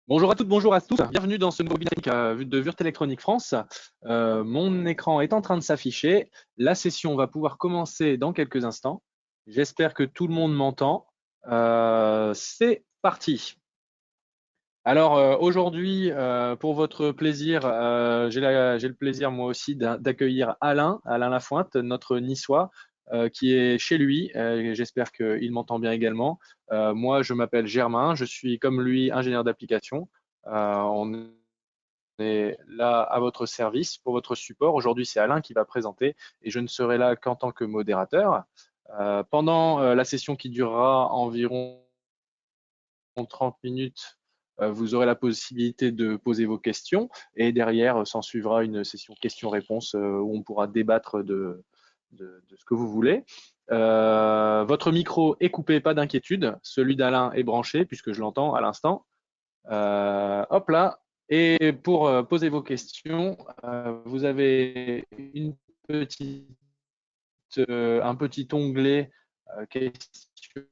Bonjour à toutes, bonjour à tous. Bienvenue dans ce nouveau webinaire de Würth Electronic France. Mon écran est en train de s'afficher. La session va pouvoir commencer dans quelques instants. J'espère que tout le monde m'entend. C'est parti. Alors aujourd'hui, pour votre plaisir, j'ai le plaisir moi aussi d'accueillir Alain Lafointe, notre Niçois, qui est chez lui. J'espère qu'il m'entend bien également. Moi, je m'appelle Germain, je suis comme lui ingénieur d'application. On est là à votre service pour votre support. Aujourd'hui, c'est Alain qui va présenter et je ne serai là qu'en tant que modérateur. Pendant la session qui durera environ 30 minutes, vous aurez la possibilité de poser vos questions et derrière s'en suivra une session questions-réponses où on pourra débattre de ce que vous voulez. Votre micro est coupé, pas d'inquiétude. Celui d'Alain est branché puisque je l'entends à l'instant. Hop là. Et pour poser vos questions, vous avez un petit onglet questions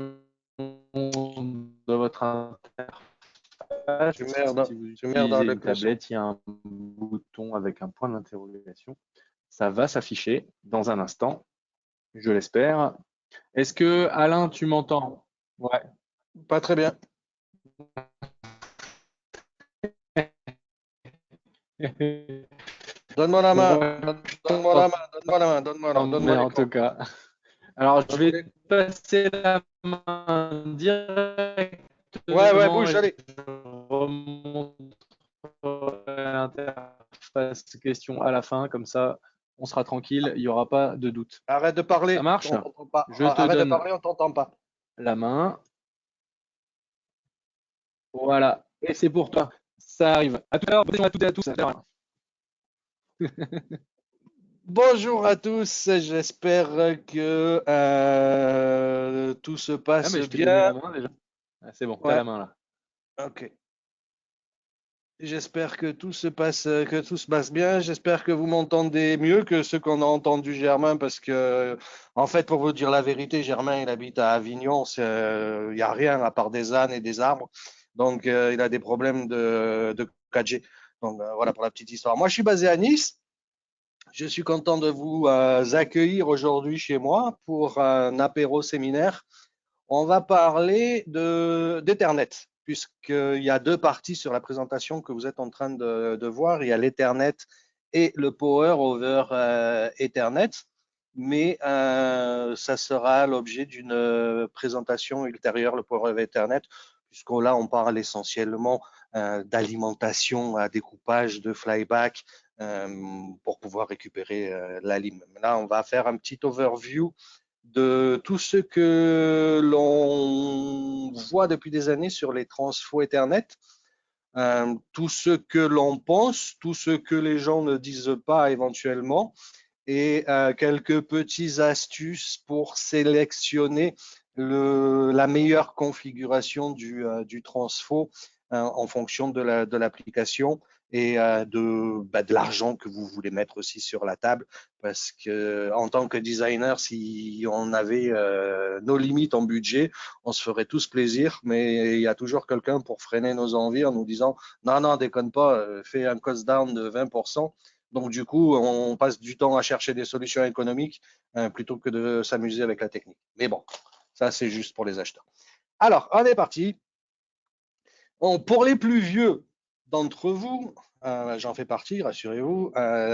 dans votre interface. Si vous Tu merdes dans utilisez le une tablette, il y a un bouton avec un point d'interrogation. Ça va s'afficher dans un instant, je l'espère. Est-ce que, Alain, tu m'entends? Ouais. Pas très bien. Donne-moi la main. Donne-moi la main. Donne-moi la main. Donne-moi Mais en tout l'écran. cas, alors je Je vais voulais- passer la main Ouais, directement bouge, et allez. je remonterai l'interface question à la fin, comme ça on sera tranquille, il n'y aura pas de doute. Arrête de Ça parler. marche? On t'entend pas. Je te Arrête de donne parler, on t'entend pas. la main. Voilà. Et c'est pour toi. Ça arrive. À tout à l'heure. Bonjour à toutes et à tous. Bonjour à tous. J'espère que tout se Ah, passe mais je t'ai donné bien. la main déjà. Ah, c'est bon, tu as Ouais. la main là. Ok. J'espère que tout se passe bien. J'espère que vous m'entendez mieux que ce qu'on a entendu Germain, parce que, en fait, pour vous dire la vérité, Germain, il habite à Avignon. Il n'y a rien à part des ânes et des arbres. Donc, il a des problèmes de 4G. Donc, voilà pour la petite histoire. Moi, je suis basé à Nice. Je suis content de vous accueillir aujourd'hui chez moi pour un apéro séminaire. On va parler d'Ethernet, puisqu'il y a deux parties sur la présentation que vous êtes en train de voir. Il y a l'Ethernet et le Power over Ethernet, mais ça sera l'objet d'une présentation ultérieure, le Power over Ethernet, puisque là, on parle essentiellement d'alimentation à découpage, de flyback, pour pouvoir récupérer la ligne. Là, on va faire un petit overview de tout ce que l'on voit depuis des années sur les transfos Ethernet, tout ce que l'on pense, tout ce que les gens ne disent pas éventuellement, et quelques petites astuces pour sélectionner la meilleure configuration du transfo en fonction de l'application et de l'argent que vous voulez mettre aussi sur la table, parce que en tant que designer, si on avait nos limites en budget, on se ferait tous plaisir, mais il y a toujours quelqu'un pour freiner nos envies en nous disant non, non, déconne pas, fais un cost down de 20%. Donc, du coup, on passe du temps à chercher des solutions économiques plutôt que de s'amuser avec la technique. Mais bon, ça, c'est juste pour les acheteurs. Alors, on est parti. Bon, pour les plus vieux d'entre vous, j'en fais partie, rassurez-vous,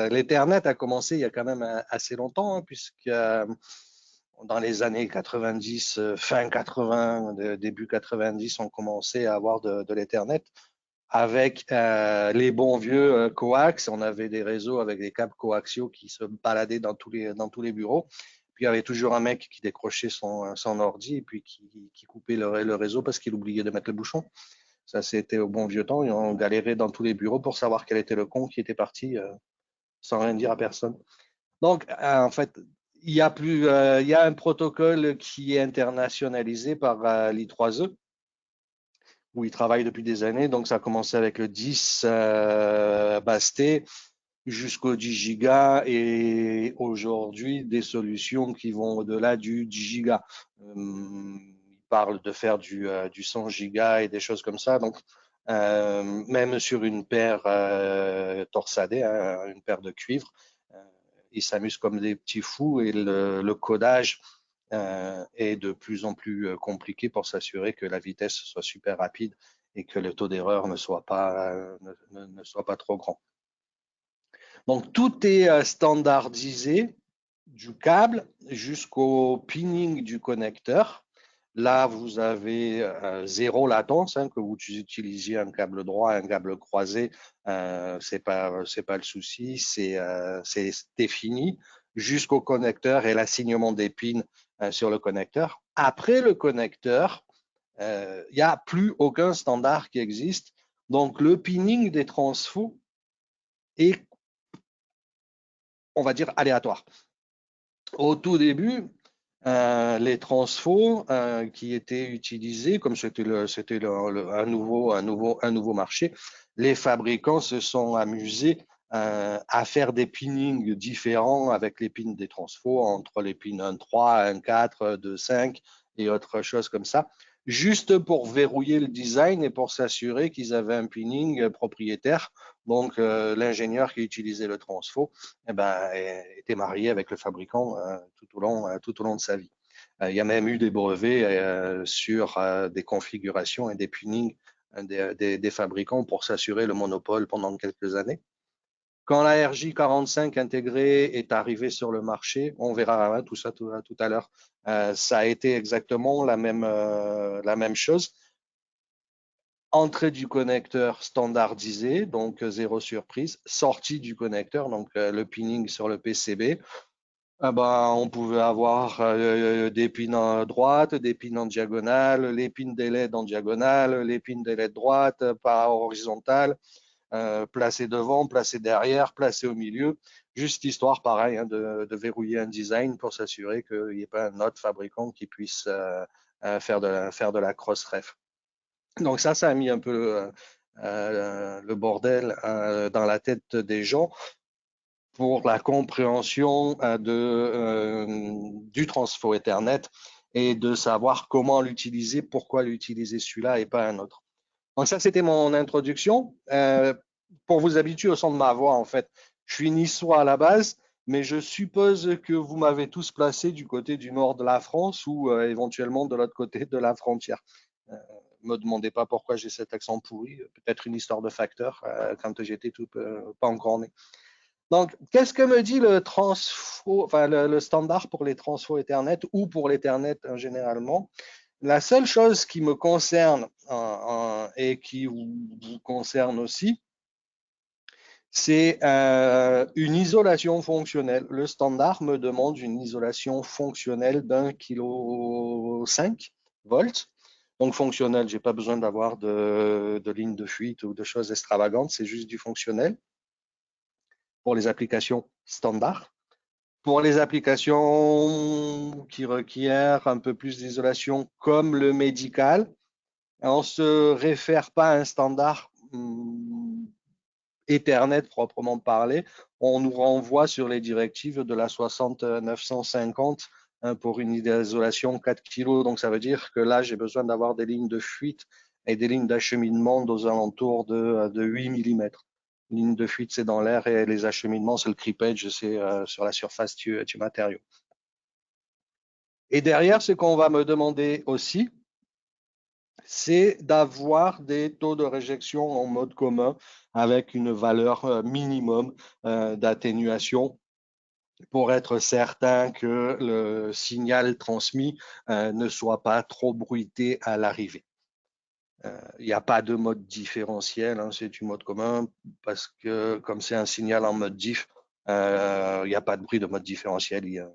l'Ethernet a commencé il y a quand même assez longtemps, hein, puisque dans les années 90, fin 80, début 90, on commençait à avoir de l'Ethernet avec les bons vieux coax. On avait des réseaux avec des câbles coaxiaux qui se baladaient dans tous les bureaux. Puis il y avait toujours un mec qui décrochait son ordi et puis qui coupait le réseau parce qu'il oubliait de mettre le bouchon. Ça, c'était au bon vieux temps. Et on galérait dans tous les bureaux pour savoir quel était le con qui était parti sans rien dire à personne. Donc, en fait, il y a un protocole qui est internationalisé par l'I3E, où il travaille depuis des années. Donc, ça a commencé avec le 10 Basté jusqu'au 10 gigas et aujourd'hui, des solutions qui vont au-delà du 10 gigas. Il parle de faire du 100 gigas et des choses comme ça. Donc, même sur une paire torsadée, hein, une paire de cuivre. Ils s'amusent comme des petits fous et le codage est de plus en plus compliqué pour s'assurer que la vitesse soit super rapide et que le taux d'erreur ne soit pas trop grand. Donc, tout est standardisé du câble jusqu'au pinning du connecteur. Là, vous avez zéro latence, hein, que vous utilisiez un câble droit, un câble croisé, c'est pas le souci, c'est défini jusqu'au connecteur et l'assignement des pins sur le connecteur. Après le connecteur, il n'y a plus aucun standard qui existe. Donc, le pinning des transfos est, on va dire, aléatoire. Au tout début, les transfos qui étaient utilisés, comme c'était un nouveau marché, les fabricants se sont amusés à faire des pinnings différents avec les pins des transfos, entre les pins 1.3, 1.4, 2.5 et autre chose comme ça, juste pour verrouiller le design et pour s'assurer qu'ils avaient un pinning propriétaire. Donc, l'ingénieur qui utilisait le transfo était marié avec le fabricant tout au long de sa vie. Il y a même eu des brevets sur des configurations et des pinnings des fabricants pour s'assurer le monopole pendant quelques années. Quand la RJ45 intégrée est arrivée sur le marché, on verra tout ça tout à l'heure, ça a été exactement la même chose. Entrée du connecteur standardisé, donc zéro surprise. Sortie du connecteur, donc le pinning sur le PCB. On pouvait avoir des pins en droite, des pins en diagonale, les pins des LED en diagonale, les pins des LED droite, par horizontale, placés devant, placés derrière, placés au milieu. Juste histoire, pareil, hein, de verrouiller un design pour s'assurer qu'il n'y ait pas un autre fabricant qui puisse faire de la cross-ref. Donc ça a mis un peu le bordel dans la tête des gens pour la compréhension du transfo Ethernet et de savoir comment l'utiliser, pourquoi l'utiliser celui-là et pas un autre. Donc ça, c'était mon introduction. Pour vous habituer au son de ma voix, en fait, je suis niçois à la base, mais je suppose que vous m'avez tous placé du côté du nord de la France ou éventuellement de l'autre côté de la frontière. Me demandez pas pourquoi j'ai cet accent pourri, peut-être une histoire de facteur quand j'étais pas encore né. Donc, qu'est-ce que me dit le standard pour les transfos Ethernet ou pour l'Ethernet généralement? La seule chose qui me concerne et qui vous concerne aussi, c'est une isolation fonctionnelle. Le standard me demande une isolation fonctionnelle d'1,5 kV. Donc, fonctionnel, je n'ai pas besoin d'avoir de ligne de fuite ou de choses extravagantes, c'est juste du fonctionnel pour les applications standards. Pour les applications qui requièrent un peu plus d'isolation, comme le médical, on ne se réfère pas à un standard Ethernet proprement parlé. On nous renvoie sur les directives de la 60950 pour une isolation 4 kg. Donc, ça veut dire que là, j'ai besoin d'avoir des lignes de fuite et des lignes d'acheminement aux alentours de 8 mm. Ligne de fuite, c'est dans l'air et les acheminements, c'est le creepage, c'est sur la surface du matériau. Et derrière, ce qu'on va me demander aussi, c'est d'avoir des taux de réjection en mode commun avec une valeur minimum d'atténuation pour être certain que le signal transmis ne soit pas trop bruité à l'arrivée. Il n'y a pas de mode différentiel, hein, c'est du mode commun parce que comme c'est un signal en mode diff, il n'y a pas de bruit de mode différentiel, il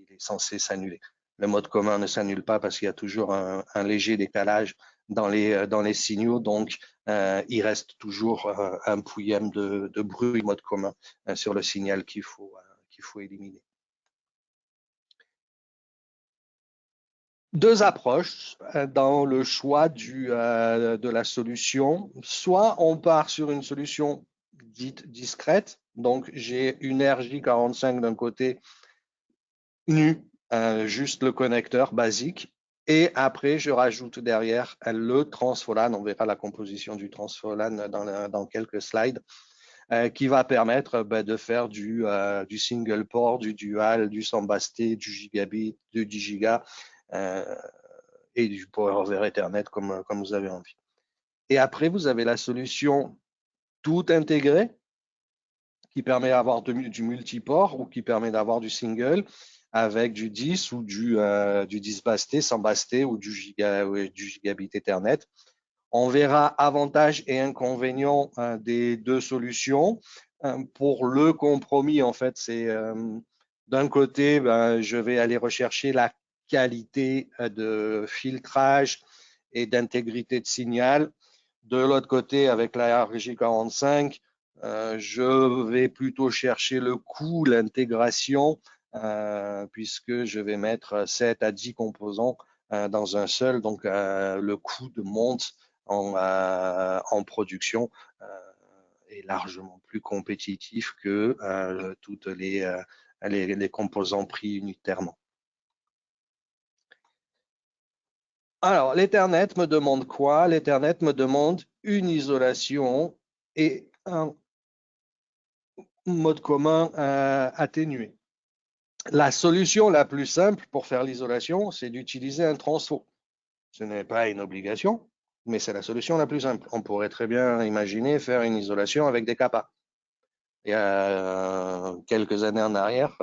est censé s'annuler. Le mode commun ne s'annule pas parce qu'il y a toujours un léger décalage dans les signaux, donc il reste toujours un pouillème de bruit mode commun sur le signal qu'il faut éliminer. Deux approches dans le choix de la solution. Soit on part sur une solution dite discrète, donc j'ai une RJ45 d'un côté nue, juste le connecteur basique, Et après, je rajoute derrière le transfolan. On verra la composition du transfolan dans quelques slides, qui va permettre de faire du single port, du dual, du 100 basté, du gigabit, du 10 giga et du power over Ethernet comme vous avez envie. Et après, vous avez la solution tout intégrée qui permet d'avoir du multiport ou qui permet d'avoir du single avec du 10 ou du 10 basté, 100 basté ou du gigabit Ethernet. On verra avantages et inconvénients des deux solutions. Pour le compromis, en fait, c'est d'un côté, je vais aller rechercher la qualité de filtrage et d'intégrité de signal. De l'autre côté, avec la RJ45, je vais plutôt chercher le coût, l'intégration, puisque je vais mettre 7 à 10 composants dans un seul. Donc, le coût de monte en production est largement plus compétitif que toutes les composants pris unitairement. Alors, l'Ethernet me demande quoi? L'Ethernet me demande une isolation et un mode commun atténué. La solution la plus simple pour faire l'isolation, c'est d'utiliser un transfo. Ce n'est pas une obligation, mais c'est la solution la plus simple. On pourrait très bien imaginer faire une isolation avec des CAPA. Il y a quelques années en arrière,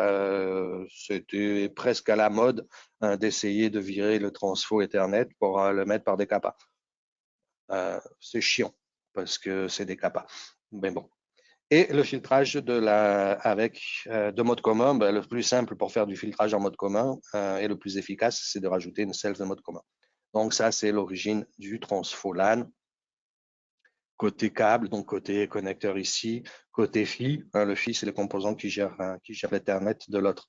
c'était presque à la mode d'essayer de virer le transfo Ethernet pour le mettre par des CAPA. C'est chiant parce que c'est des CAPA. Mais bon. Et le filtrage de mode commun, le plus simple pour faire du filtrage en mode commun et le plus efficace, c'est de rajouter une self de mode commun. Donc ça, c'est l'origine du transfolan. Côté câble, donc côté connecteur ici, côté PHY, le PHY, c'est le composant qui gère l'Ethernet de l'autre.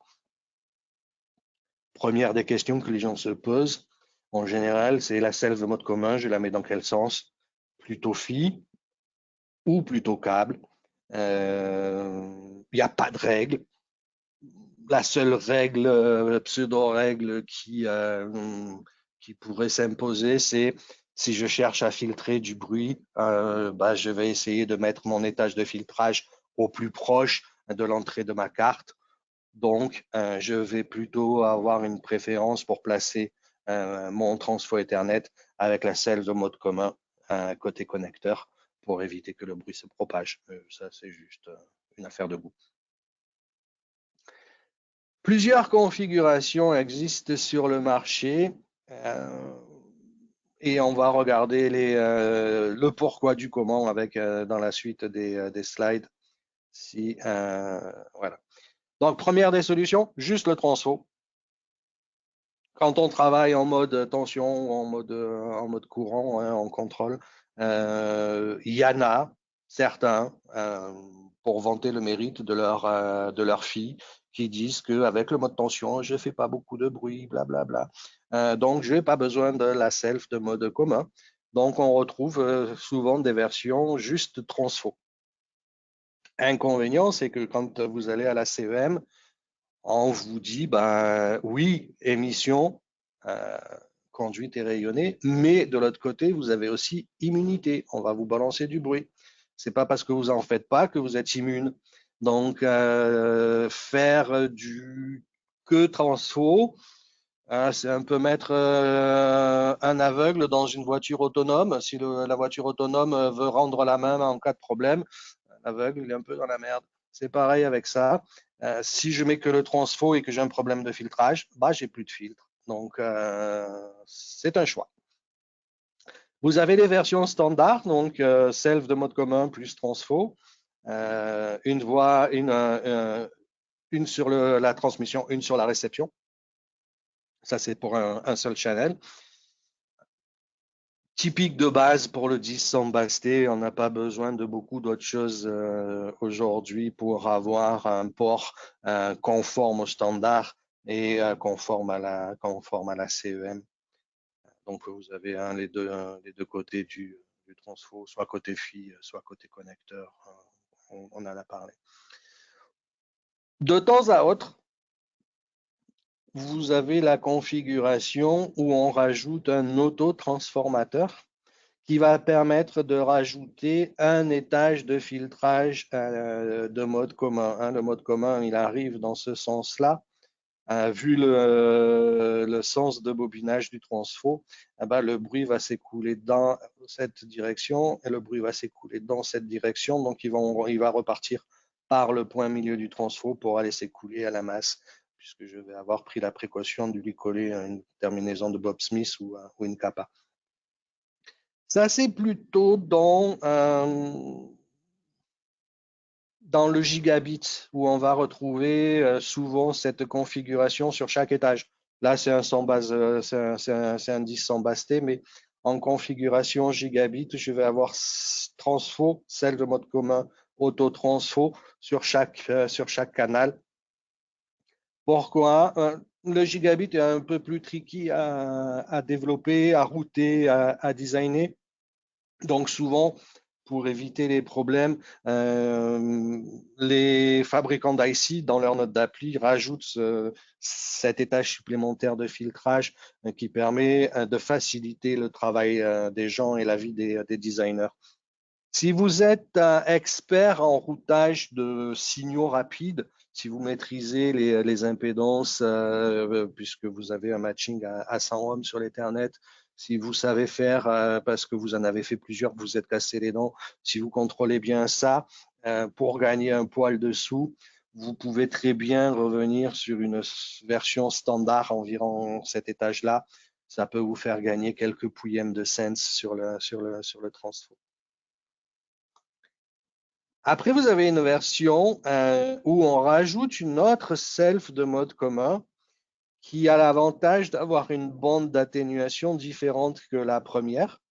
Première des questions que les gens se posent, en général, c'est la self de mode commun, je la mets dans quel sens? Plutôt PHY ou plutôt câble? Il n'y a pas de règle. La seule règle, pseudo-règle qui pourrait s'imposer, c'est si je cherche à filtrer du bruit, je vais essayer de mettre mon étage de filtrage au plus proche de l'entrée de ma carte. Donc, je vais plutôt avoir une préférence pour placer mon transfo Ethernet avec la selle de mode commun côté connecteur pour éviter que le bruit se propage. Ça, c'est juste une affaire de goût. Plusieurs configurations existent sur le marché et on va regarder le pourquoi du comment avec dans la suite des slides. Voilà. Donc, première des solutions, juste le transfo. Quand on travaille en mode tension ou en mode courant, en contrôle, il y en a certains, pour vanter le mérite de leur fille, qui disent qu'avec le mode tension, je ne fais pas beaucoup de bruit, blablabla. Donc, je n'ai pas besoin de la self de mode commun. Donc, on retrouve souvent des versions juste transfo. Inconvénient, c'est que quand vous allez à la CEM, on vous dit, oui, émission, conduite et rayonnée, mais de l'autre côté, vous avez aussi immunité. On va vous balancer du bruit. C'est pas parce que vous en faites pas que vous êtes immune. Donc, faire du que transfo, c'est un peu mettre un aveugle dans une voiture autonome. Si la voiture autonome veut rendre la main en cas de problème, l'aveugle, il est un peu dans la merde. C'est pareil avec ça. Si je mets que le transfo et que j'ai un problème de filtrage, j'ai plus de filtre. Donc, c'est un choix. Vous avez les versions standards, donc self de mode commun plus transfo. Une voix, une sur la transmission, une sur la réception. Ça, c'est pour un seul channel. Typique de base pour le 10 basté, on n'a pas besoin de beaucoup d'autres choses aujourd'hui pour avoir un port conforme au standard et conforme à la CEM. Donc vous avez les deux côtés du transfo, soit côté PHY, soit côté connecteur. On en a parlé. De temps à autre, vous avez la configuration où on rajoute un autotransformateur qui va permettre de rajouter un étage de filtrage de mode commun. Le mode commun, il arrive dans ce sens-là. Vu le sens de bobinage du transfo, eh ben, le bruit va s'écouler dans cette direction et le bruit va s'écouler dans cette direction. Donc, il va repartir par le point milieu du transfo pour aller s'écouler à la masse, puisque je vais avoir pris la précaution de lui coller une terminaison de Bob Smith ou une kappa. Ça, c'est plutôt dans le gigabit où on va retrouver souvent cette configuration sur chaque étage. Là, c'est un 100 base, c'est un 10 sans base T, mais en configuration gigabit, je vais avoir transfo, celle de mode commun, auto-transfo sur chaque canal. Pourquoi? Le gigabit est un peu plus tricky à développer, à router, à designer. Donc souvent, pour éviter les problèmes, les fabricants d'IC, dans leur note d'appli, rajoutent cet étage supplémentaire de filtrage qui permet de faciliter le travail des gens et la vie des designers. Si vous êtes expert en routage de signaux rapides, si vous maîtrisez les impédances, puisque vous avez un matching à 100 ohms sur l'Ethernet, si vous savez faire, parce que vous en avez fait plusieurs, vous êtes cassé les dents, si vous contrôlez bien ça, pour gagner un poil dessous, vous pouvez très bien revenir sur une version standard environ cet étage-là. Ça peut vous faire gagner quelques pouillèmes de cents sur le transfo. Après, vous avez une version où on rajoute une autre self de mode commun qui a l'avantage d'avoir une bande d'atténuation différente que la première.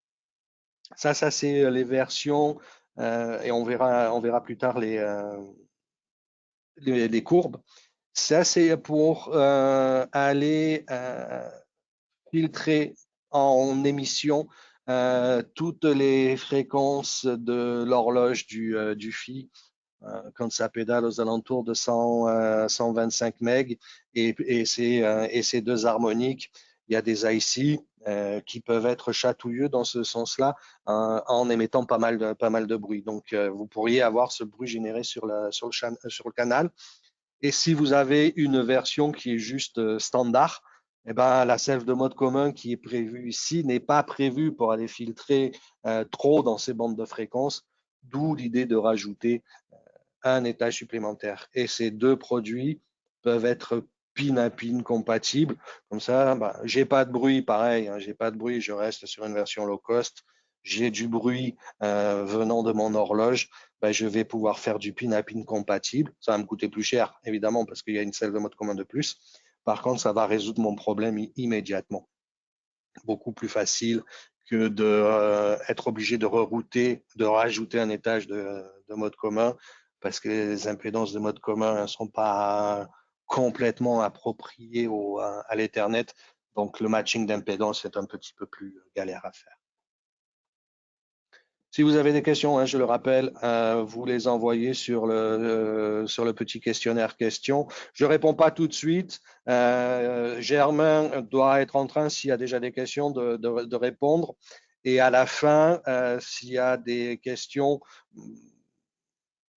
Ça c'est les versions, et on verra plus tard les courbes. Ça, c'est pour aller filtrer en émission toutes les fréquences de l'horloge du FI quand ça pédale aux alentours de 125 MB et ces deux harmoniques. Il y a des IC qui peuvent être chatouilleux dans ce sens-là en émettant pas mal de bruit. Donc, vous pourriez avoir ce bruit généré sur le canal. Et si vous avez une version qui est juste standard, eh ben, la self de mode commun qui est prévue ici n'est pas prévue pour aller filtrer trop dans ces bandes de fréquences, d'où l'idée de rajouter un étage supplémentaire. Et ces deux produits peuvent être pin à pin compatibles. Comme ça, bah, j'ai pas de bruit, pareil, j'ai pas de bruit, je reste sur une version low cost. J'ai du bruit venant de mon horloge, bah, je vais pouvoir faire du pin à pin compatible. Ça va me coûter plus cher, évidemment, parce qu'il y a une selle de mode commun de plus. Par contre, ça va résoudre mon problème immédiatement. Beaucoup plus facile que d'être obligé de rerouter, de rajouter un étage de mode commun parce que les impédances de mode commun ne sont pas complètement appropriées à l'Ethernet. Donc, le matching d'impédance est un petit peu plus galère à faire. Si vous avez des questions, je le rappelle, vous les envoyez sur le petit questionnaire questions. Je ne réponds pas tout de suite. Germain doit être en train, s'il y a déjà des questions, de répondre. Et à la fin, s'il y a des questions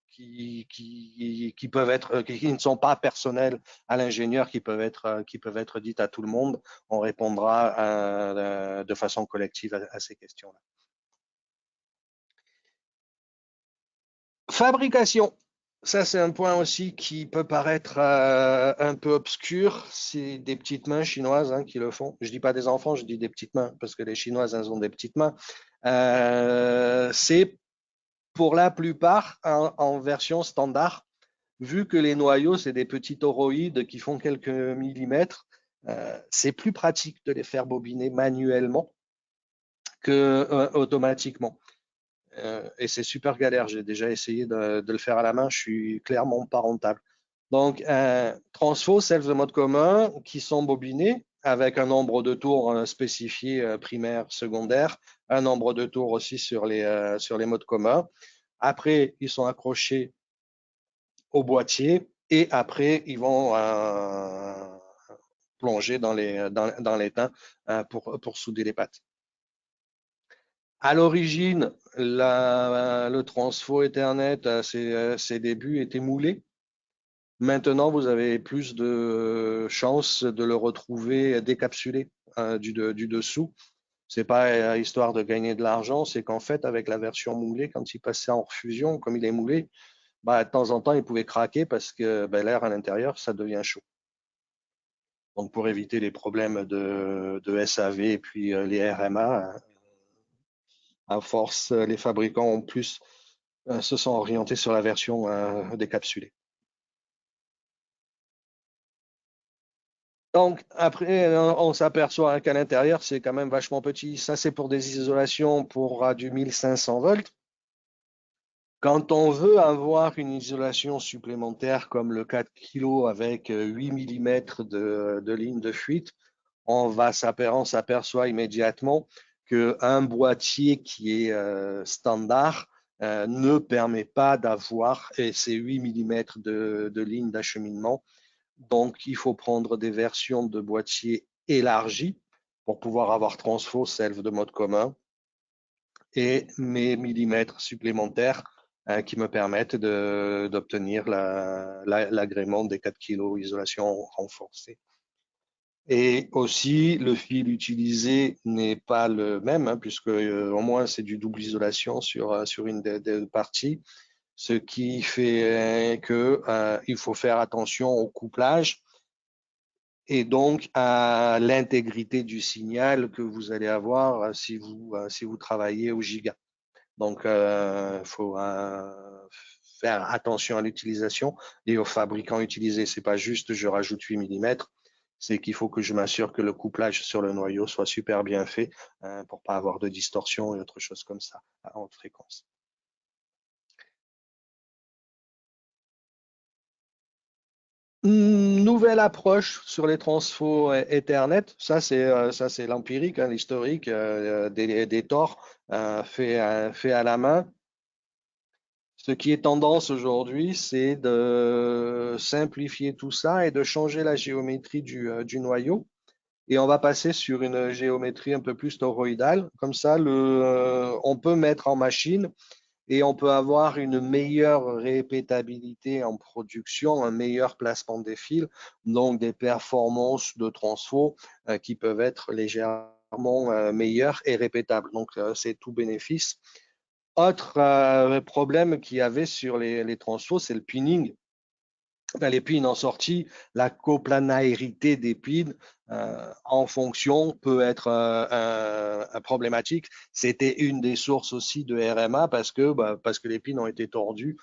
qui ne sont pas personnelles à l'ingénieur, qui peuvent être dites à tout le monde, on répondra de façon collective à ces questions-là. Fabrication, ça c'est un point aussi qui peut paraître un peu obscur. C'est des petites mains chinoises qui le font. Je dis pas des enfants, je dis des petites mains parce que les Chinoises elles ont des petites mains. C'est pour la plupart en version standard, vu que les noyaux c'est des petits toroïdes qui font quelques millimètres. C'est plus pratique de les faire bobiner manuellement que automatiquement. Et c'est super galère. J'ai déjà essayé de le faire à la main. Je suis clairement pas rentable. Donc, transfo, self de mode commun qui sont bobinés avec un nombre de tours spécifié primaire, secondaire, un nombre de tours aussi sur les modes communs. Après, ils sont accrochés au boîtier et après, ils vont plonger dans l'étain pour souder les pattes. À l'origine, le transfo Ethernet, ses débuts étaient moulés. Maintenant, vous avez plus de chances de le retrouver décapsulé du dessous. C'est pas histoire de gagner de l'argent, c'est qu'en fait, avec la version moulée, quand il passait en refusion, comme il est moulé, de temps en temps, il pouvait craquer parce que l'air à l'intérieur, ça devient chaud. Donc, pour éviter les problèmes de SAV et puis les RMA, à force, les fabricants ont plus se sont orientés sur la version décapsulée. Donc, après, on s'aperçoit qu'à l'intérieur, c'est quand même vachement petit. Ça, c'est pour des isolations pour du 1500 volts. Quand on veut avoir une isolation supplémentaire comme le 4 kg avec 8 mm de ligne de fuite, on s'aperçoit immédiatement qu'un boîtier qui est standard ne permet pas d'avoir ces 8 mm de ligne d'acheminement. Donc, il faut prendre des versions de boîtiers élargies pour pouvoir avoir transfo, self de mode commun et mes millimètres supplémentaires qui me permettent d'obtenir l'agrément des 4 kg isolation renforcée. Et aussi, le fil utilisé n'est pas le même, puisque au moins c'est du double isolation sur une des parties, ce qui fait qu'il faut faire attention au couplage et donc à l'intégrité du signal que vous allez avoir si vous travaillez au giga. Donc, il faut faire attention à l'utilisation et aux fabricants utilisés. C'est pas juste je rajoute 8 mm, c'est qu'il faut que je m'assure que le couplage sur le noyau soit super bien fait pour pas avoir de distorsion et autre chose comme ça à haute fréquence. Nouvelle approche sur les transfos Ethernet. Ça, c'est l'empirique, l'historique des tors fait à la main. Ce qui est tendance aujourd'hui, c'est de simplifier tout ça et de changer la géométrie du noyau. Et on va passer sur une géométrie un peu plus toroïdale. Comme ça, on peut mettre en machine et on peut avoir une meilleure répétabilité en production, un meilleur placement des fils, donc des performances de transfo qui peuvent être légèrement meilleures et répétables. Donc, c'est tout bénéfice. Autre problème qu'il y avait sur les transfos, c'est le pinning. Les pins en sortie, la coplanarité des pins en fonction peut être problématique. C'était une des sources aussi de RMA parce que les pins ont été tordus,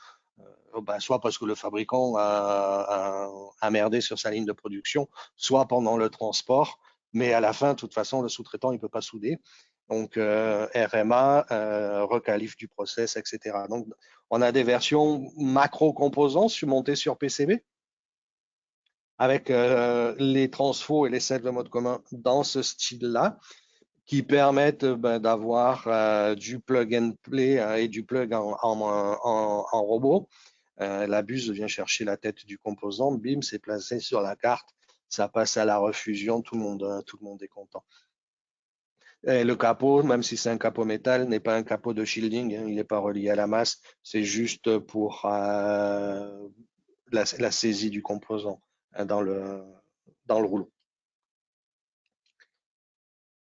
soit parce que le fabricant a merdé sur sa ligne de production, soit pendant le transport. Mais à la fin, de toute façon, le sous-traitant, il ne peut pas souder. Donc, RMA, requalif du process, etc. Donc, on a des versions macro-composants montées sur PCB avec les transfos et les self de mode commun dans ce style-là qui permettent d'avoir du plug and play et du plug en robot. La buse vient chercher la tête du composant, bim, c'est placé sur la carte, ça passe à la refusion, tout le monde est content. Et le capot, même si c'est un capot métal, n'est pas un capot de shielding, il n'est pas relié à la masse, c'est juste pour la saisie du composant dans le rouleau.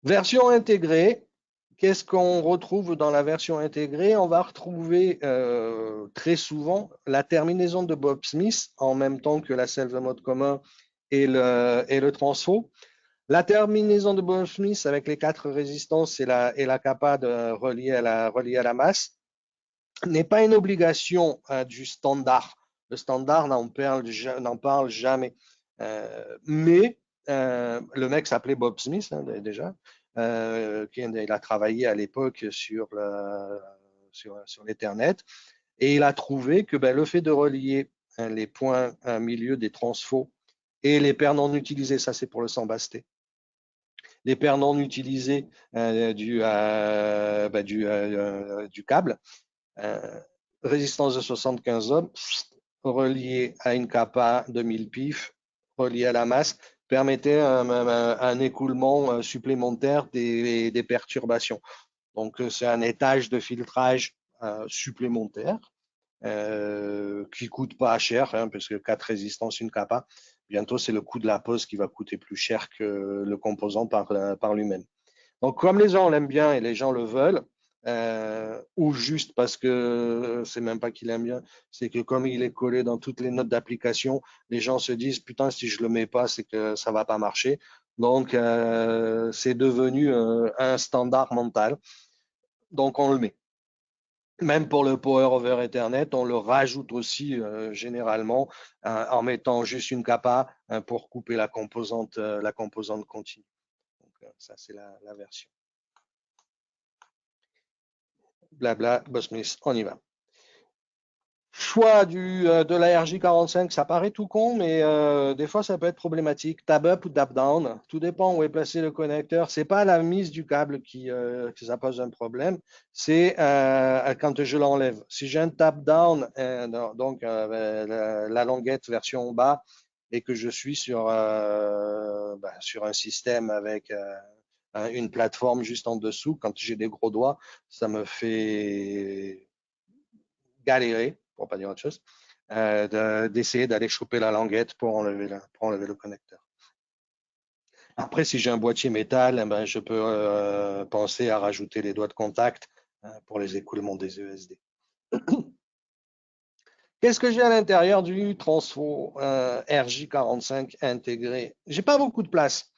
Version intégrée, qu'est-ce qu'on retrouve dans la version intégrée? On va retrouver très souvent la terminaison de Bob Smith en même temps que la self de mode commun et le transfo. La terminaison de Bob Smith avec les 4 résistances et la capa reliée à la masse n'est pas une obligation du standard. Le standard n'en parle jamais. Mais le mec s'appelait Bob Smith déjà. Il a travaillé à l'époque sur l'Ethernet et il a trouvé que le fait de relier les points milieu des transfos et les paires non utilisées, ça c'est pour le sambasté, les paires non utilisées du câble, résistance de 75 ohms, relié à une capa de 1000 pif, relié à la masse, permettait un écoulement supplémentaire des perturbations. Donc, c'est un étage de filtrage supplémentaire qui coûte pas cher, hein, parce que 4 résistances, une capa. Bientôt, c'est le coût de la pose qui va coûter plus cher que le composant par lui-même. Donc, comme les gens l'aiment bien et les gens le veulent, ou juste parce que c'est même pas qu'il aime bien, c'est que comme il est collé dans toutes les notes d'application, les gens se disent putain, si je le mets pas, c'est que ça va pas marcher. Donc, c'est devenu un standard mental. Donc, on le met. Même pour le Power over Ethernet, on le rajoute aussi généralement en mettant juste une capa pour couper la composante continue. Donc, ça, c'est la version. Blabla, Bosmith, on y va. Choix de la RJ45, ça paraît tout con, mais des fois ça peut être problématique. Tab up ou tab down, tout dépend où est placé le connecteur. C'est pas la mise du câble que ça pose un problème, c'est quand je l'enlève. Si j'ai un tab down, donc la languette version bas, et que je suis sur un système avec une plateforme juste en dessous, quand j'ai des gros doigts, ça me fait galérer, pour pas dire autre chose, d'essayer d'aller choper la languette pour enlever le connecteur. Après, si j'ai un boîtier métal, eh ben, je peux penser à rajouter les doigts de contact pour les écoulements des ESD. Qu'est-ce que j'ai à l'intérieur du transfo RJ45 intégré? J'ai pas beaucoup de place.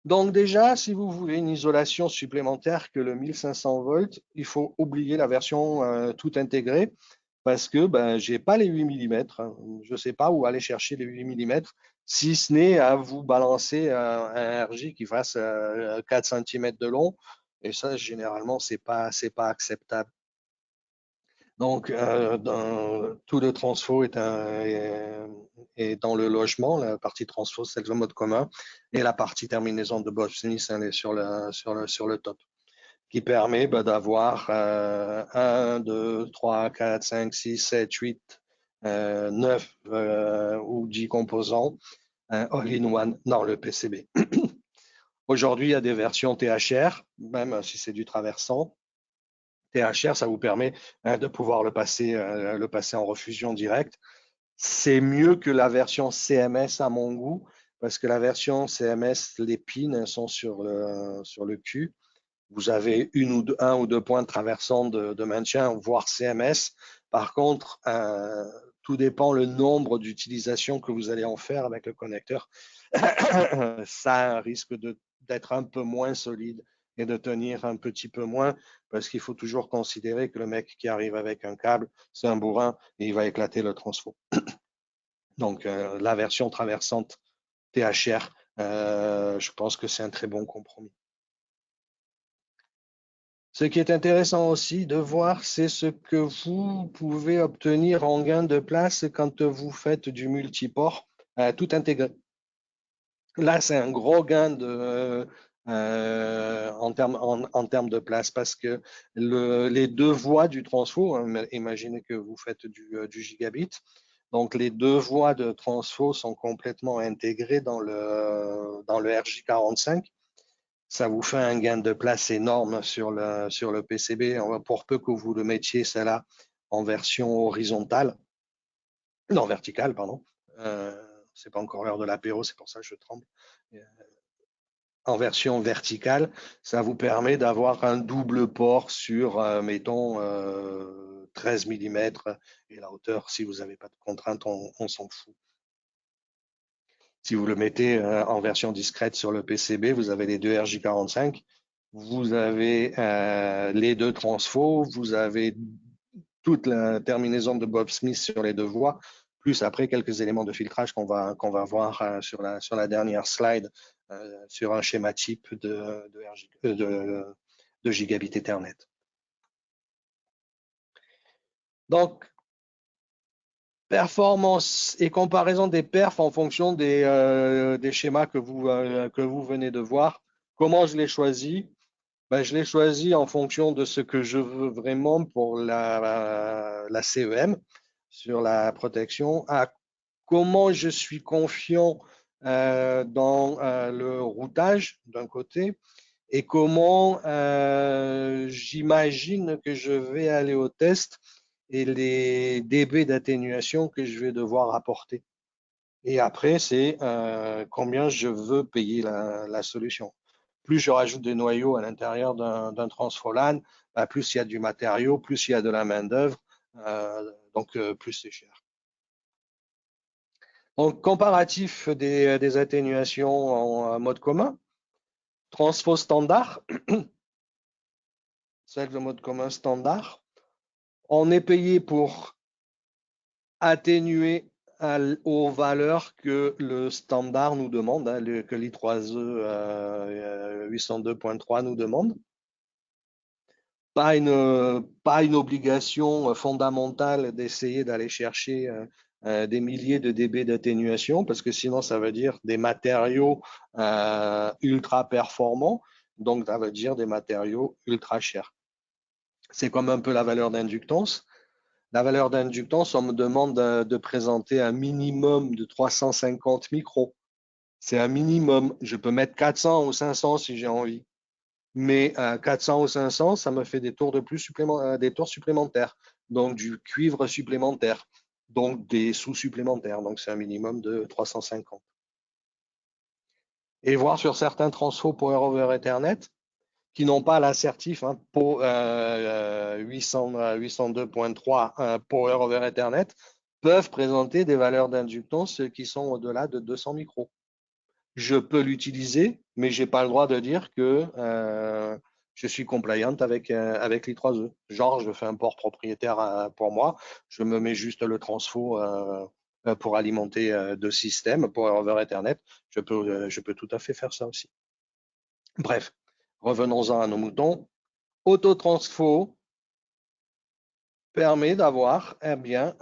Donc déjà, si vous voulez une isolation supplémentaire que le 1500 volts, il faut oublier la version tout intégrée parce que ben, je n'ai pas les 8 mm. Je ne sais pas où aller chercher les 8 mm, si ce n'est à vous balancer un RJ qui fasse 4 cm de long. Et ça, généralement, ce n'est pas acceptable. Donc, tout le transfo est dans le logement. La partie transfo, c'est le mode commun. Et la partie terminaison de Bosmith, elle est sur le top, qui permet d'avoir 1, 2, 3, 4, 5, 6, 7, 8, 9 ou 10 composants all-in-one dans le PCB. Aujourd'hui, il y a des versions THR, même si c'est du traversant. THR, ça vous permet de pouvoir le passer en refusion directe. C'est mieux que la version CMS à mon goût, parce que la version CMS, les pins sont sur le cul. Vous avez un ou deux points de traversant de maintien, voire CMS. Par contre, tout dépend le nombre d'utilisations que vous allez en faire avec le connecteur. Ça a un risque d'être un peu moins solide et de tenir un petit peu moins, parce qu'il faut toujours considérer que le mec qui arrive avec un câble, c'est un bourrin et il va éclater le transfo. Donc, la version traversante THR, je pense que c'est un très bon compromis. Ce qui est intéressant aussi de voir, c'est ce que vous pouvez obtenir en gain de place quand vous faites du multiport tout intégré. Là, c'est un gros gain en termes de place, parce que les deux voies du transfo, imaginez que vous faites du gigabit, donc les deux voies de transfo sont complètement intégrées dans le RJ45. Ça vous fait un gain de place énorme sur le PCB, pour peu que vous le mettiez celle-là en version horizontale, non verticale, pardon. C'est pas encore l'heure de l'apéro, c'est pour ça que je tremble. En version verticale, ça vous permet d'avoir un double port sur, mettons, 13 mm, et la hauteur, si vous n'avez pas de contrainte, on s'en fout. Si vous le mettez en version discrète sur le PCB, vous avez les deux RJ45, vous avez les deux transfos, vous avez toute la terminaison de Bob Smith sur les deux voies, plus après quelques éléments de filtrage qu'on va voir sur la dernière slide, sur un schéma type de gigabit Ethernet. Donc, performance et comparaison des perfs en fonction des schémas que vous venez de voir. Comment je l'ai choisi? Ben, je l'ai choisi en fonction de ce que je veux vraiment pour la CEM sur la protection. Comment je suis confiant dans le routage d'un côté et comment j'imagine que je vais aller au test et les dB d'atténuation que je vais devoir apporter. Et après, c'est combien je veux payer la solution. Plus je rajoute des noyaux à l'intérieur d'un transfo-LAN, bah, plus il y a du matériau, plus il y a de la main-d'œuvre, donc plus c'est cher. Donc, comparatif des atténuations en mode commun, transfo standard, celle de mode commun standard, on est payé pour atténuer aux valeurs que le standard nous demande, hein, que l'I3E 802.3 nous demande. Pas une obligation fondamentale d'essayer d'aller chercher des milliers de dB d'atténuation, parce que sinon, ça veut dire des matériaux ultra performants, donc ça veut dire des matériaux ultra chers. C'est comme un peu la valeur d'inductance. La valeur d'inductance, on me demande de présenter un minimum de 350 micros. C'est un minimum. Je peux mettre 400 ou 500 si j'ai envie. Mais 400 ou 500, ça me fait des tours des tours supplémentaires. Donc du cuivre supplémentaire. Donc des sous supplémentaires. Donc c'est un minimum de 350. Et voir sur certains transfos Power over Ethernet qui n'ont pas l'assertif hein, 802.3 Power over Ethernet peuvent présenter des valeurs d'inductance qui sont au-delà de 200 micros. Je peux l'utiliser, mais je n'ai pas le droit de dire que je suis compliant avec l'I3E. Genre, je fais un port propriétaire pour moi, je me mets juste le transfo pour alimenter deux systèmes Power over Ethernet. Je peux tout à fait faire ça aussi. Bref, revenons-en à nos moutons. Autotransfo permet d'avoir bien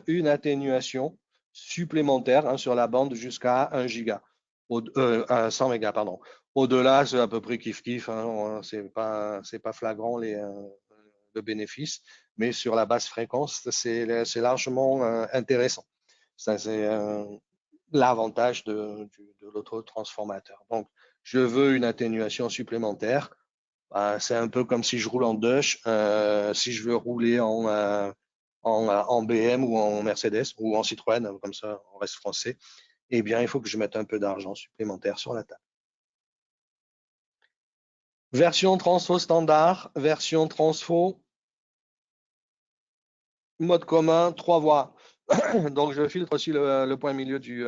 une atténuation supplémentaire hein, sur la bande jusqu'à 1 giga, 100 mégas, pardon. Au-delà, c'est à peu près kiff-kiff, hein, c'est pas flagrant le bénéfice, mais sur la basse fréquence, c'est largement intéressant. Ça, c'est l'avantage de l'autotransformateur. Donc, je veux une atténuation supplémentaire. C'est un peu comme si je roule en Dutch. Si je veux rouler en BM ou en Mercedes ou en Citroën, comme ça on reste français, eh bien, il faut que je mette un peu d'argent supplémentaire sur la table. Version transfo standard, version transfo mode commun, 3 voies. Donc, je filtre aussi le point milieu du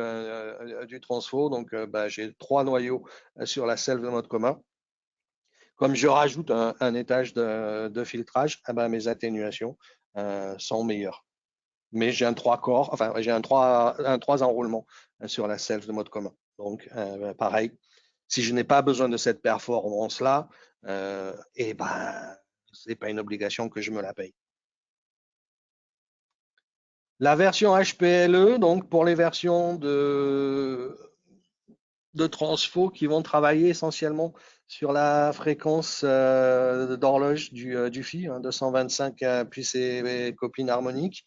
transfo. Donc, j'ai 3 noyaux sur la selve de mode commun. Comme je rajoute un étage de filtrage, mes atténuations sont meilleures. Mais j'ai un 3 corps, enfin j'ai un 3 enroulements sur la selve de mode commun. Donc pareil, si je n'ai pas besoin de cette performance-là, c'est pas une obligation que je me la paye. La version HPLE, donc pour les versions de transfo qui vont travailler essentiellement sur la fréquence d'horloge du FI, 225 puis ses copines harmoniques.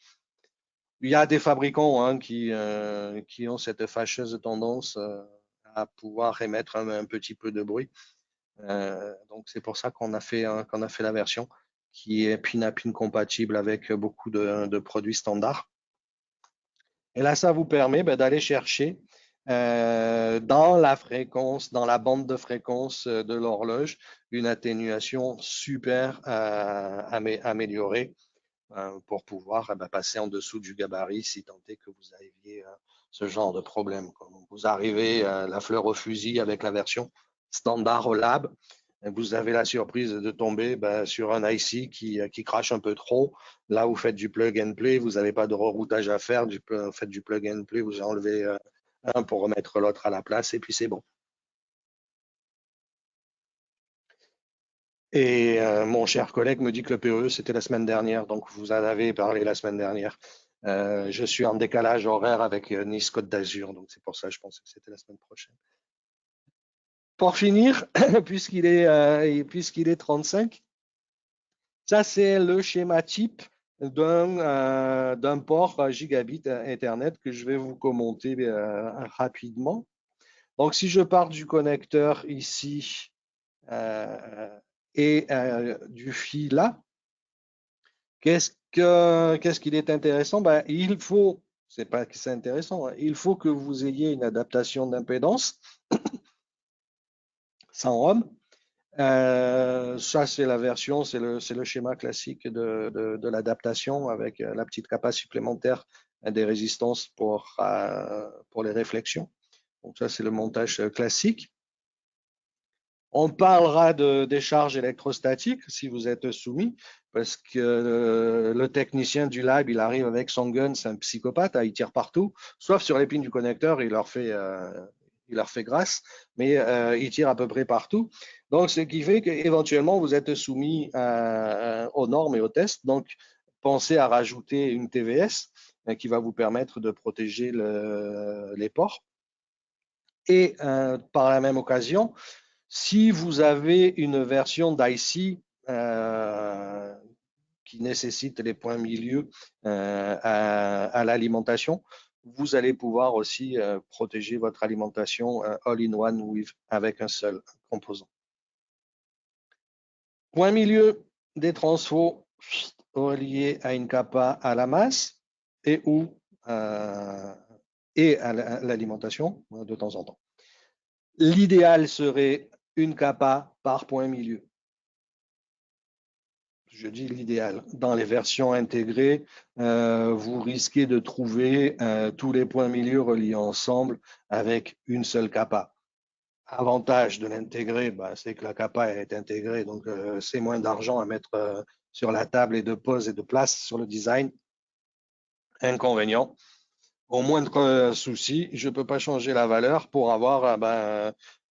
Il y a des fabricants hein, qui ont cette fâcheuse tendance à pouvoir émettre un petit peu de bruit. Donc c'est pour ça qu'on a fait la version qui est pin-à-pin compatible avec beaucoup de produits standards. Et là, ça vous permet d'aller chercher dans la fréquence, dans la bande de fréquence de l'horloge, une atténuation super améliorée pour pouvoir passer en dessous du gabarit si tant est que vous aviez ce genre de problème. Quand vous arrivez la fleur au fusil avec la version standard au lab, vous avez la surprise de tomber sur un IC qui crache un peu trop. Là, vous faites du plug and play, vous n'avez pas de reroutage à faire. Vous faites du plug and play, vous enlevez un pour remettre l'autre à la place et puis c'est bon. Et mon cher collègue me dit que le PE, c'était la semaine dernière, donc vous en avez parlé la semaine dernière. Je suis en décalage horaire avec Nice Côte d'Azur, donc c'est pour ça que je pensais que c'était la semaine prochaine. Pour finir, puisqu'il est 35, ça c'est le schéma type d'un port gigabit Ethernet que je vais vous commenter rapidement. Donc, si je pars du connecteur ici et du fil là, qu'est-ce qu'il est intéressant? Ben, il faut, c'est pas que c'est intéressant, hein, il faut que vous ayez une adaptation d'impédance sans ROM. Ça, c'est la version, c'est le schéma classique de l'adaptation avec la petite capa supplémentaire des résistances pour les réflexions. Donc ça, c'est le montage classique. On parlera de décharge électrostatique si vous êtes soumis, parce que le technicien du lab, il arrive avec son gun, c'est un psychopathe, il tire partout, sauf sur les pins du connecteur, il leur fait grâce, mais il tire à peu près partout. Donc, ce qui fait qu'éventuellement, vous êtes soumis aux normes et aux tests. Donc, pensez à rajouter une TVS qui va vous permettre de protéger les ports. Et par la même occasion, si vous avez une version d'IC qui nécessite les points milieu à l'alimentation, vous allez pouvoir aussi protéger votre alimentation all-in-one avec un seul composant. Point milieu des transfos reliés à une capa à la masse et à l'alimentation de temps en temps. L'idéal serait une capa par point milieu. Je dis l'idéal. Dans les versions intégrées, vous risquez de trouver tous les points milieu reliés ensemble avec une seule capa. Avantage de l'intégrer, c'est que la capa est intégrée, donc c'est moins d'argent à mettre sur la table et de pose et de place sur le design. Inconvénient, au moindre souci, je ne peux pas changer la valeur pour avoir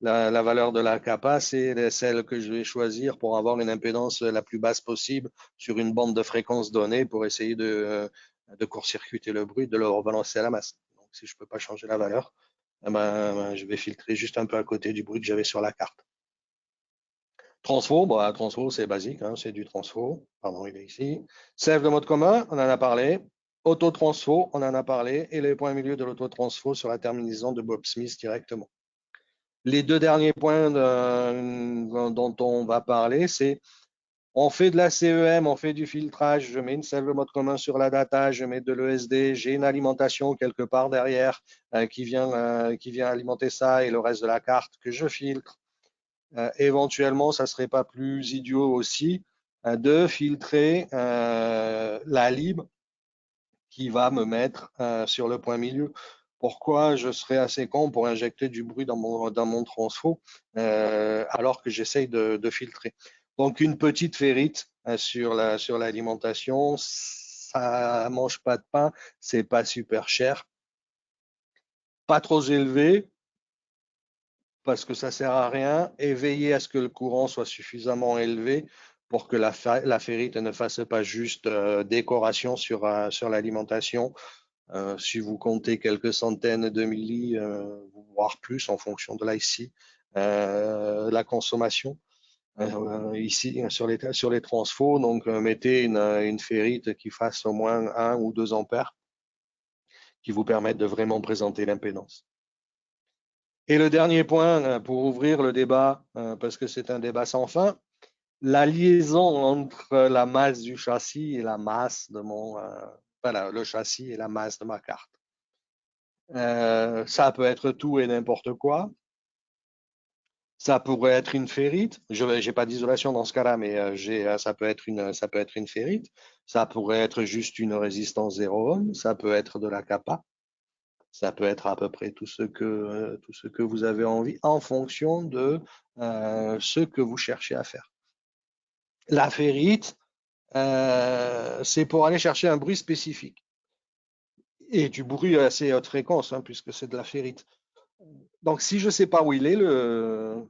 la valeur de la capa, c'est celle que je vais choisir pour avoir une impédance la plus basse possible sur une bande de fréquence donnée pour essayer de court-circuiter le bruit, de le rebalancer à la masse. Donc, si je ne peux pas changer la valeur, je vais filtrer juste un peu à côté du bruit que j'avais sur la carte. Transfo, transfo c'est basique, hein, c'est du transfo. Pardon, il est ici. Save de mode commun, on en a parlé. Auto-transfo, on en a parlé. Et les points milieu de l'auto-transfo sur la terminaison de Bob Smith directement. Les deux derniers points dont on va parler, c'est on fait de la CEM, on fait du filtrage, je mets une save de mode commun sur la data, je mets de l'ESD, j'ai une alimentation quelque part derrière qui vient alimenter ça et le reste de la carte que je filtre. Éventuellement, ça ne serait pas plus idiot aussi de filtrer la lib qui va me mettre sur le point milieu. Pourquoi je serais assez con pour injecter du bruit dans mon transfo alors que j'essaye de filtrer. Donc, une petite ferrite sur l'alimentation, ça ne mange pas de pain, c'est pas super cher. Pas trop élevé, parce que ça sert à rien, et veiller à ce que le courant soit suffisamment élevé pour que la ferrite ne fasse pas juste décoration sur l'alimentation. Si vous comptez quelques centaines de milli, voire plus en fonction de l'IC, la consommation. Ici, sur les transfos, donc mettez une ferrite qui fasse au moins 1 ou 2 ampères qui vous permettent de vraiment présenter l'impédance. Et le dernier point pour ouvrir le débat, parce que c'est un débat sans fin, la liaison entre la masse du châssis et la masse de le châssis et la masse de ma carte. Ça peut être tout et n'importe quoi. Ça pourrait être une ferrite. Je n'ai pas d'isolation dans ce cas-là, mais ça peut être une ferrite. Ça pourrait être juste une résistance 0 ohm. Ça peut être de la capa. Ça peut être à peu près tout ce que vous avez envie en fonction de ce que vous cherchez à faire. La ferrite, c'est pour aller chercher un bruit spécifique. Et du bruit assez haute fréquence, hein, puisque c'est de la ferrite. Donc, si je ne sais pas où il est, le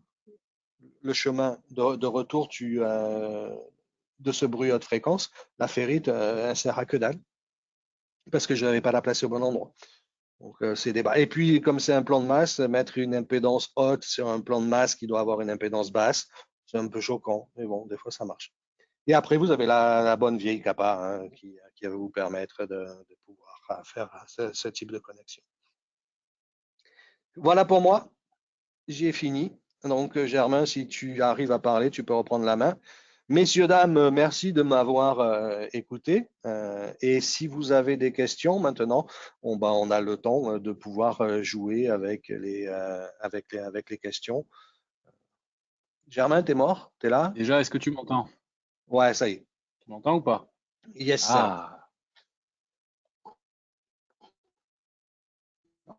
chemin de retour de ce bruit haute fréquence, la ferrite, elle sert à que dalle, parce que je n'avais pas la place au bon endroit. Donc, c'est débat. Et puis, comme c'est un plan de masse, mettre une impédance haute sur un plan de masse qui doit avoir une impédance basse, c'est un peu choquant, mais bon, des fois, ça marche. Et après, vous avez la bonne vieille capa hein, qui va vous permettre de pouvoir faire ce type de connexion. Voilà pour moi. j'ai fini. Donc, Germain, si tu arrives à parler, tu peux reprendre la main. Messieurs, dames, merci de m'avoir écouté. Et si vous avez des questions maintenant, on a le temps de pouvoir jouer avec les questions. Germain, t'es mort? T'es là? Déjà, est-ce que tu m'entends? Ouais, ça y est. Tu m'entends ou pas? Yes, sir. Ah,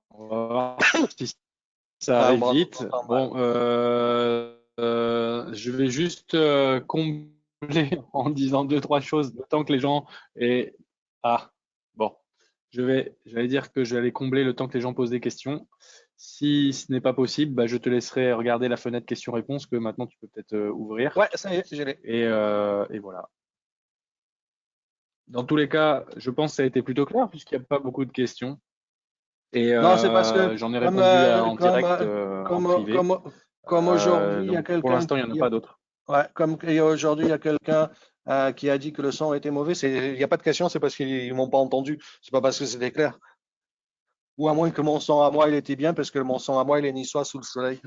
on va voir si ça Ouais, arrive on vite. t'entend mal. Bon, je vais juste combler en disant deux, trois choses, le temps que les gens et ah bon, j'allais dire que j'allais combler le temps que les gens posent des questions. Si ce n'est pas possible, bah, je te laisserai regarder la fenêtre questions-réponses que maintenant tu peux peut-être ouvrir. Ouais, ça y est, je l'ai. Et voilà. Dans tous les cas, je pense que ça a été plutôt clair puisqu'il n'y a pas beaucoup de questions. Et Non, c'est parce que j'en ai comme, répondu euh, en comme, direct, euh, en comme, privé. comme, comme aujourd'hui, il y a Donc pour quelqu'un l'instant, il n'y en a pas d'autres. ouais, comme aujourd'hui, il y a quelqu'un qui a dit que le son était mauvais. Il n'y a pas de question, c'est parce qu'ils m'ont pas entendu. C'est pas parce que c'était clair. Ou à moins que mon son à moi, il était bien, parce que mon son à moi, il est niçois sous le soleil.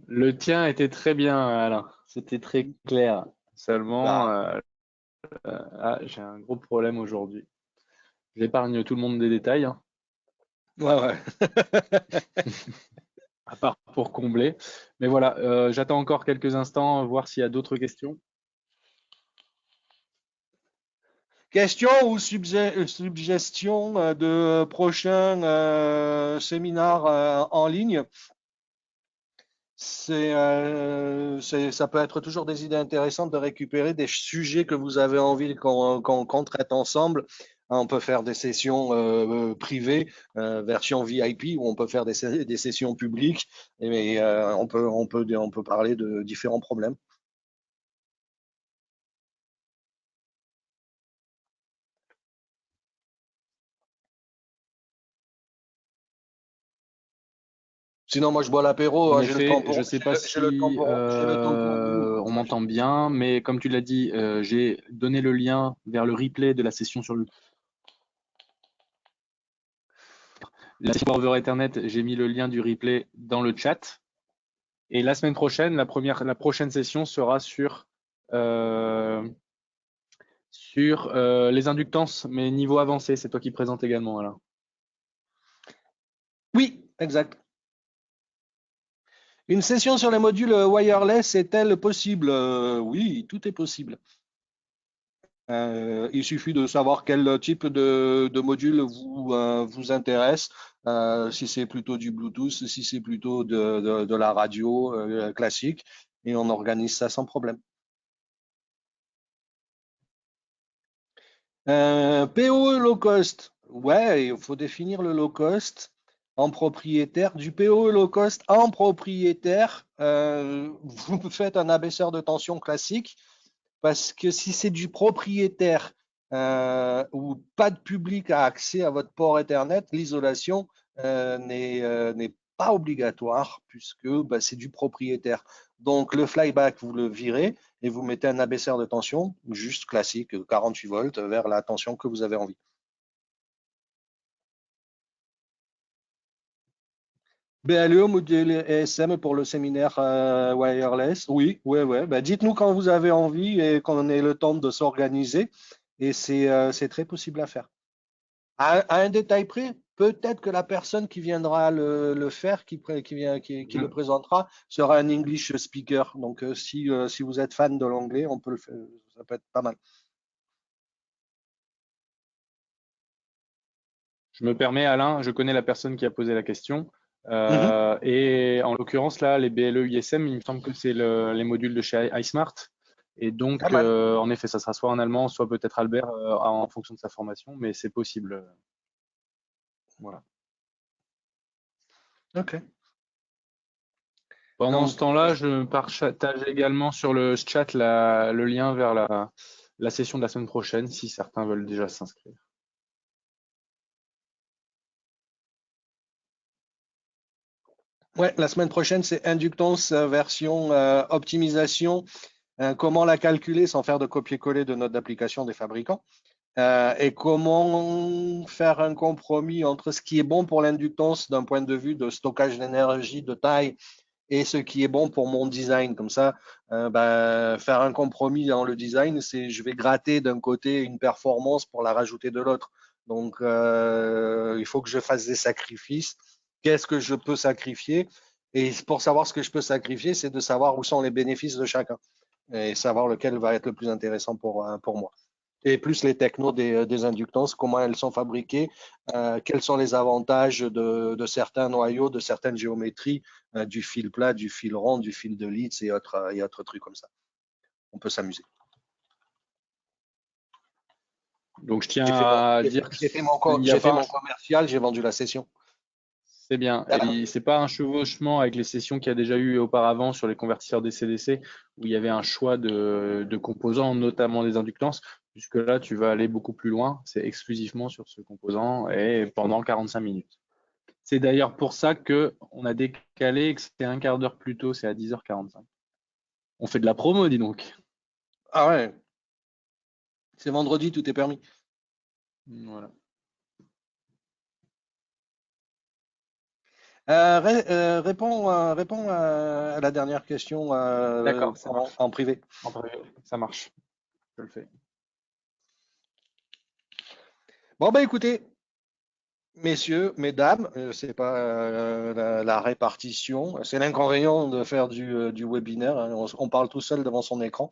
Le tien était très bien, Alain. C'était très clair. Seulement, Bah, j'ai un gros problème aujourd'hui. J'épargne tout le monde des détails, hein, ouais, ouais. à part pour combler. Mais voilà, j'attends encore quelques instants, voir s'il y a d'autres questions. Question ou suggestion de prochains séminaires en ligne? Ça peut être toujours des idées intéressantes de récupérer des sujets que vous avez envie qu'on traite ensemble. On peut faire des sessions privées, version VIP, ou on peut faire des sessions publiques, et on peut parler de différents problèmes. Sinon, moi, je bois l'apéro, En j'ai le temps effet, je pour, ne sais pas j'ai le temps si j'ai le temps pour vous. on m'entend bien, mais comme tu l'as dit, j'ai donné le lien vers le replay de la session sur la session over Ethernet. J'ai mis le lien du replay dans le chat. Et la semaine prochaine, la prochaine session sera sur les inductances, mais niveau avancé. C'est toi qui présente également, Alain. Oui, exact. Une session sur les modules wireless est-elle possible? Oui, tout est possible. Il suffit de savoir quel type de module vous intéresse, si c'est plutôt du Bluetooth, si c'est plutôt de la radio classique, et on organise ça sans problème. POE low cost, ouais, il faut définir le low cost en propriétaire. Du POE low cost en propriétaire, vous faites un abaisseur de tension classique. Parce que si c'est du propriétaire où pas de public a accès à votre port Ethernet, l'isolation n'est pas obligatoire puisque bah, c'est du propriétaire. Donc le flyback, vous le virez et vous mettez un abaisseur de tension, juste classique, 48 volts, vers la tension que vous avez envie. BLE, module ESM pour le séminaire wireless. Oui, oui, oui. Ben, dites-nous quand vous avez envie et qu'on ait le temps de s'organiser. Et c'est très possible à faire. À un détail près, peut-être que la personne qui viendra le faire, qui le présentera, sera un English speaker. Donc, si vous êtes fan de l'anglais, on peut le faire. Ça peut être pas mal. Je me permets, Alain, je connais la personne qui a posé la question. Mhm. Et en l'occurrence, là, les BLE ISM, il me semble que c'est les modules de chez iSmart. Et Pas donc, mal. en effet, ça sera soit en allemand, soit peut-être Albert en fonction de sa formation, mais c'est possible. Voilà. OK. Pendant ce Donc, temps-là, je partage également sur le chat le lien vers la session de la semaine prochaine, si certains veulent déjà s'inscrire. ouais, la semaine prochaine, c'est inductance version optimisation. Comment la calculer sans faire de copier-coller de notes d'application des fabricants. et comment faire un compromis entre ce qui est bon pour l'inductance d'un point de vue de stockage d'énergie, de taille, et ce qui est bon pour mon design. Comme ça, faire un compromis dans le design, c'est je vais gratter d'un côté une performance pour la rajouter de l'autre. Donc, il faut que je fasse des sacrifices. Qu'est-ce que je peux sacrifier? Et pour savoir ce que je peux sacrifier, c'est de savoir où sont les bénéfices de chacun et savoir lequel va être le plus intéressant pour moi. Et plus les technos des inductances, comment elles sont fabriquées, quels sont les avantages de certains noyaux, de certaines géométries, du fil plat, du fil rond, du fil de Litz et autres trucs comme ça. On peut s'amuser. Donc, je tiens à dire J'ai fait mon commercial, j'ai vendu la session. C'est bien. Et c'est pas un chevauchement avec les sessions qu'il y a déjà eu auparavant sur les convertisseurs DC-DC où il y avait un choix de composants, notamment des inductances, puisque là, tu vas aller beaucoup plus loin. C'est exclusivement sur ce composant et pendant 45 minutes. C'est d'ailleurs pour ça qu'on a décalé et que c'était un quart d'heure plus tôt, c'est à 10h45. On fait de la promo, dis donc. Ah ouais. C'est vendredi, tout est permis. Voilà. Réponds à la dernière question D'accord, ça marche. en privé. En privé, ça marche. Je le fais. Bon, ben écoutez, messieurs, mesdames, c'est pas la répartition, c'est l'inconvénient de faire du webinaire, hein, on parle tout seul devant son écran.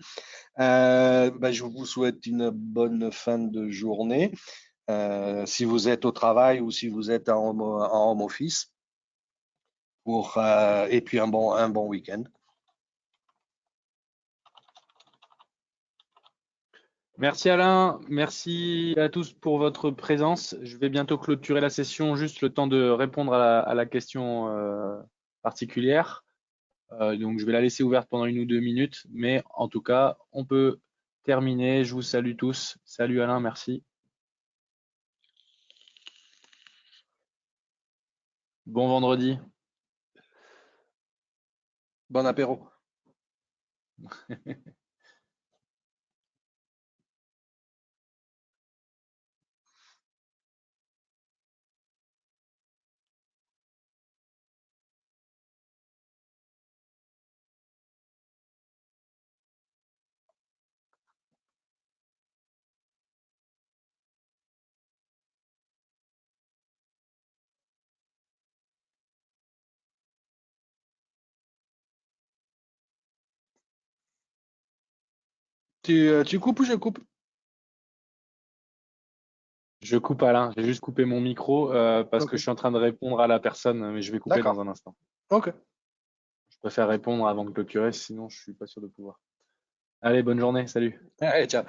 Je vous souhaite une bonne fin de journée, si vous êtes au travail ou si vous êtes en home office, et puis un bon week-end. Merci Alain, merci à tous pour votre présence. Je vais bientôt clôturer la session, juste le temps de répondre à la question particulière. Donc je vais la laisser ouverte pendant 1 ou 2 minutes, mais en tout cas, on peut terminer. Je vous salue tous. Salut Alain, merci. Bon vendredi. Bon apéro. Tu coupes ou je coupe? Je coupe Alain, j'ai juste coupé mon micro parce que Ok. je suis en train de répondre à la personne, mais je vais couper dans D'accord. un instant. Ok. Je préfère répondre avant de clôturer, sinon je suis pas sûr de pouvoir. Allez, bonne journée, salut. Allez, ciao.